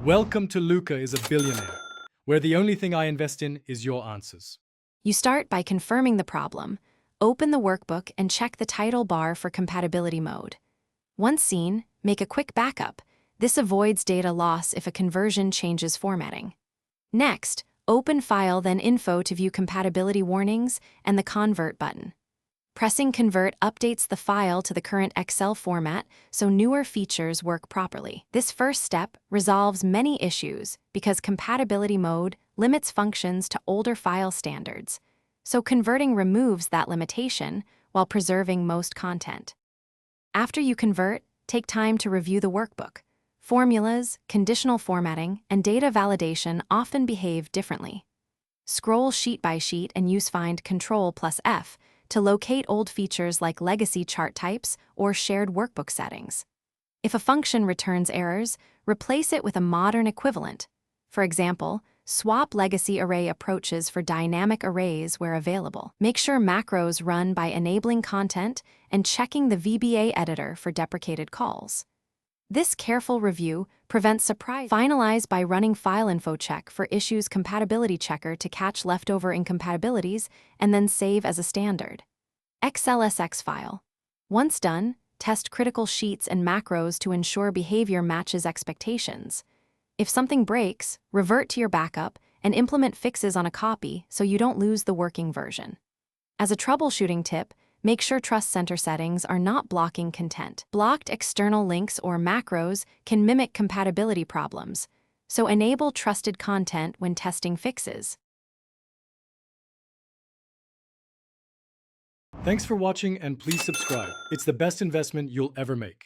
Welcome to Luca is a Billionaire, where the only thing I invest in is your answers. You start by confirming the problem, open the workbook, and check the title bar for compatibility mode. Once seen, make a quick backup. This avoids data loss if a conversion changes formatting. Next, open File then Info to view compatibility warnings and the Convert button. Pressing Convert updates the file to the current Excel format so newer features work properly. This first step resolves many issues because compatibility mode limits functions to older file standards, so converting removes that limitation while preserving most content. After you convert, take time to review the workbook. Formulas, conditional formatting, and data validation often behave differently. Scroll sheet by sheet and use Find Ctrl+F to locate old features like legacy chart types or shared workbook settings. If a function returns errors, replace it with a modern equivalent. For example, swap legacy array approaches for dynamic arrays where available. Make sure macros run by enabling content and checking the VBA editor for deprecated calls. This careful review prevents surprise. Finalize by running file info check for issues compatibility checker to catch leftover incompatibilities and then save as a standard. XLSX file. Once done, test critical sheets and macros to ensure behavior matches expectations. If something breaks, revert to your backup and implement fixes on a copy so you don't lose the working version. As a troubleshooting tip, make sure Trust Center settings are not blocking content. Blocked external links or macros can mimic compatibility problems, so enable trusted content when testing fixes. Thanks for watching and please subscribe. It's the best investment you'll ever make.